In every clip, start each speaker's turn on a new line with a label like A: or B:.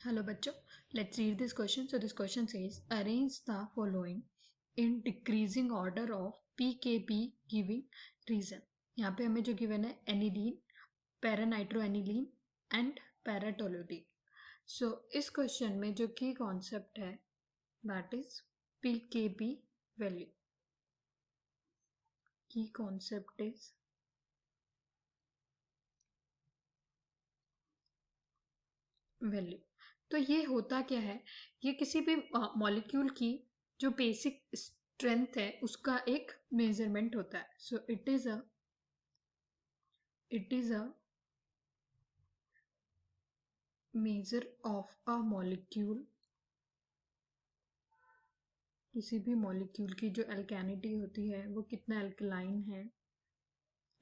A: Hello बच्चों, let's read this question. So this question says arrange the following in decreasing order of pKb giving reason. यहाँ पे हमें जो given है aniline, पैरानाइट्रोएनिलीन and पैराटोल्यूडीन. So इस question में जो की कॉन्सेप्ट है that is pKb value. की कॉन्सेप्ट is वैल्यू. तो ये होता क्या है, ये किसी भी मॉलिक्यूल की जो बेसिक स्ट्रेंथ है उसका एक मेजरमेंट होता है. So it is a measure of a molecule. किसी भी मॉलिक्यूल की जो अल्कैनिटी होती है वो कितना अल्कलाइन है,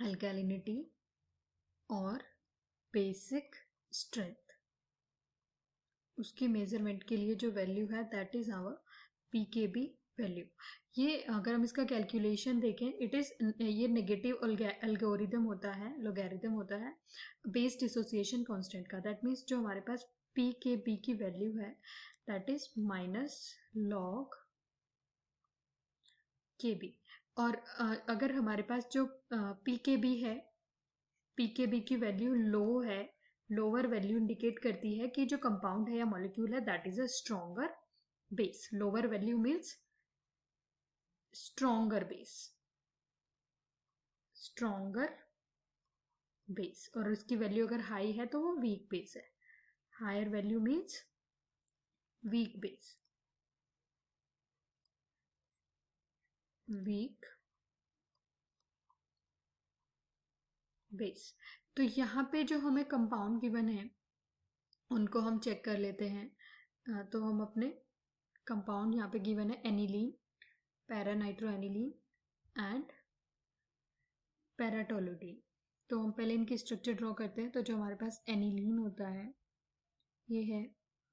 A: अल्कैलिनिटी और बेसिक स्ट्रेंथ, उसकी मेजरमेंट के लिए जो वैल्यू है that is our pKb value. ये अगर हम इसका कैलकुलेशन देखें, इट इज ये नेगेटिव एल्गोरिदम होता है, लोगैरिथम होता है बेस्ड डिसोसिएशन कांस्टेंट का. दैट मीन्स जो हमारे पास पीकेबी की वैल्यू है that is minus log Kb. और अगर हमारे पास जो पीकेबी है, पीकेबी की वैल्यू लो है, लोअर वैल्यू इंडिकेट करती है कि जो कंपाउंड है या मॉलिक्यूल है that is a stronger base. Lower value means stronger base, stronger base. और उसकी वैल्यू अगर हाई है तो वो वीक बेस है. Higher value means weak base, weak base. तो यहाँ पे जो हमें कंपाउंड गिवन है उनको हम चेक कर लेते हैं. तो हम अपने कंपाउंड यहाँ पे गिवन है एनिलीन, पैरानाइट्रोएनिलीन एंड पैराटोल्यूडीन. तो हम पहले इनकी स्ट्रक्चर ड्रॉ करते हैं. तो जो हमारे पास एनिलीन होता है ये है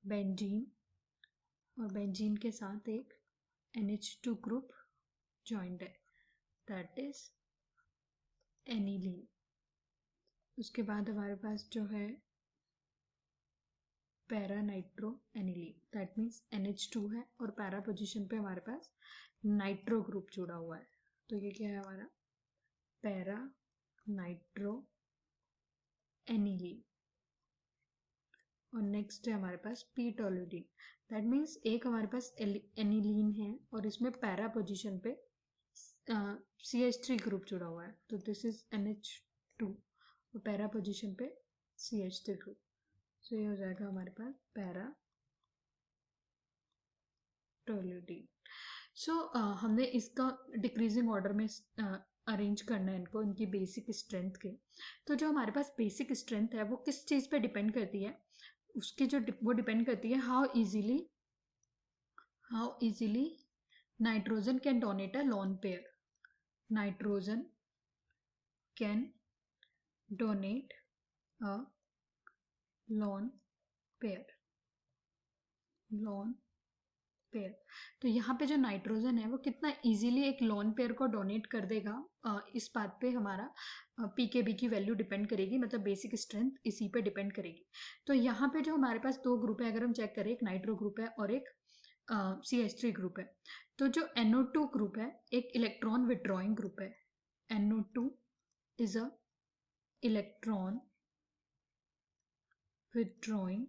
A: बेंजीन, और बेंजीन के साथ एक NH2 ग्रुप जॉइंट है दैट इज एनिलीन. उसके बाद हमारे पास जो है पैरानाइट्रोएनिलीन, दैट मीन्स NH2 है और पैरा पोजीशन पे हमारे पास नाइट्रो ग्रुप जुड़ा हुआ है. तो ये क्या है हमारा पैरा नाइट्रो एनिलीन. और नेक्स्ट है हमारे पास पीटोल्यूडीन. दैट मीन्स एक हमारे पास एनिलीन है और इसमें पैरा पोजीशन पे CH3 ग्रुप जुड़ा हुआ है. तो दिस इज NH2 और पैरा पोजीशन पे CH3 ग्रुप. सो ये हो जाएगा हमारे पास पैरा टोल्यूडीन. सो हमने इसका डिक्रीजिंग ऑर्डर में अरेंज करना है इनको, इनकी बेसिक स्ट्रेंथ के. तो जो हमारे पास बेसिक स्ट्रेंथ है वो किस चीज़ पे डिपेंड करती है, उसकी जो वो डिपेंड करती है how easily nitrogen can donate a lone pair. Nitrogen can donate a lone pair. तो यहाँ पे जो नाइट्रोजन है वो कितना इजीली एक लोन पेयर को डोनेट कर देगा, इस बात पे हमारा पीकेबी की वैल्यू डिपेंड करेगी, मतलब बेसिक स्ट्रेंथ इसी पे डिपेंड करेगी. तो यहाँ पे जो हमारे पास दो ग्रुप है, अगर हम चेक करें, एक नाइट्रो ग्रुप है और एक CH3 ग्रुप है. तो जो NO2 ग्रुप है एक इलेक्ट्रॉन विड्रॉइंग ग्रुप है. NO2 is a electron withdrawing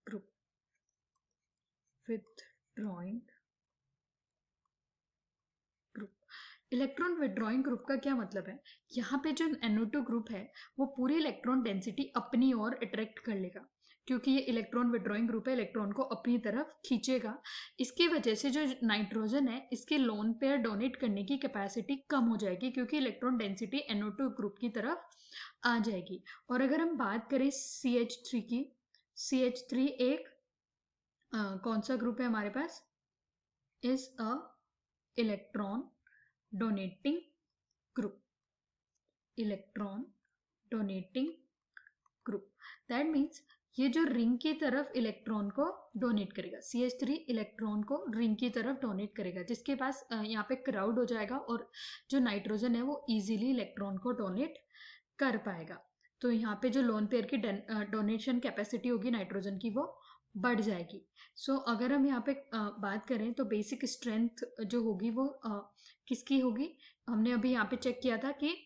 A: group. Electron withdrawing group का क्या मतलब है, यहाँ पे जो NO2 ग्रुप है वो पूरी इलेक्ट्रॉन डेंसिटी अपनी ओर अट्रैक्ट कर लेगा, क्योंकि ये इलेक्ट्रॉन विड्रॉइंग ग्रुप है, इलेक्ट्रॉन को अपनी तरफ खींचेगा. इसकी वजह से जो नाइट्रोजन है इसके लोन पेयर डोनेट करने की कैपेसिटी कम हो जाएगी, क्योंकि इलेक्ट्रॉन डेंसिटी NO2 ग्रुप की तरफ आ जाएगी. और अगर हम बात करें CH3 की, CH3 एक कौन सा ग्रुप है हमारे पास, is a electron donating group. Electron donating group that means ये जो रिंग की तरफ इलेक्ट्रॉन को डोनेट करेगा. CH3 इलेक्ट्रॉन को रिंग की तरफ डोनेट करेगा, जिसके पास यहाँ पे क्राउड हो जाएगा और जो नाइट्रोजन है वो इजीली इलेक्ट्रॉन को डोनेट कर पाएगा. तो यहाँ पे जो लोन पेयर की डोनेशन कैपेसिटी होगी नाइट्रोजन की वो बढ़ जाएगी. सो अगर हम यहाँ पे बात करें तो बेसिक स्ट्रेंथ जो होगी वो किसकी होगी. हमने अभी यहाँ पे चेक किया था कि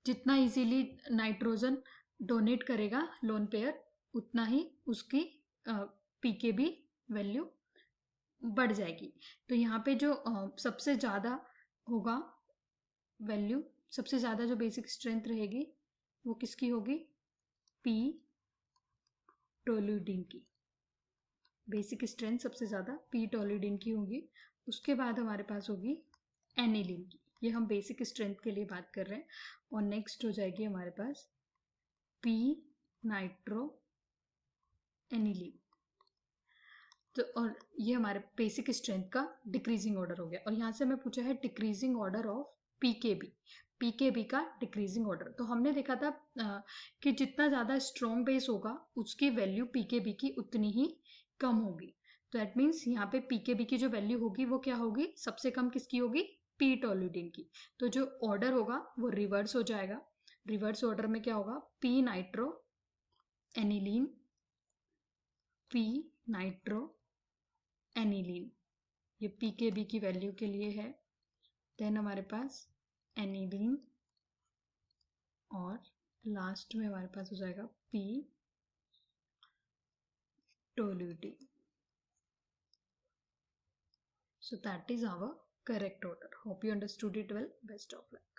A: जितना इजीली नाइट्रोजन डोनेट करेगा लोन पेयर उतना ही उसकी पीकेबी वैल्यू बढ़ जाएगी. तो यहाँ पे जो सबसे ज़्यादा होगा वैल्यू, सबसे ज़्यादा जो बेसिक स्ट्रेंथ रहेगी वो किसकी होगी, पी टोल्यूडीन की. बेसिक स्ट्रेंथ सबसे ज़्यादा पी टोल्यूडीन की होगी. उसके बाद हमारे पास होगी एनिलीन की. ये हम बेसिक स्ट्रेंथ के लिए बात कर रहे हैं. और नेक्स्ट हो जाएगी हमारे पास पी नाइट्रो एनिलीन. तो और ये हमारे बेसिक स्ट्रेंथ का डिक्रीजिंग ऑर्डर हो गया. और यहाँ से हमें पूछा है decreasing order of pKb. PKb का डिक्रीजिंग ऑर्डर. तो हमने देखा था कि जितना ज़्यादा स्ट्रॉन्ग बेस होगा उसकी वैल्यू पीकेबी की उतनी ही कम होगी. तो दैट मीन्स यहाँ पे पीकेबी की जो वैल्यू होगी वो क्या होगी, सबसे कम किसकी होगी, पी टोल्यूडीन की. तो जो ऑर्डर होगा वो रिवर्स हो जाएगा. रिवर्स ऑर्डर में क्या होगा, P nitro aniline, P nitro aniline. ये पीकेबी की वैल्यू के लिए है. देन हमारे पास एनिलीन और लास्ट में हमारे पास हो जाएगा P टोल्यूडीन. So that is our correct order. Hope you understood it well. Best of luck.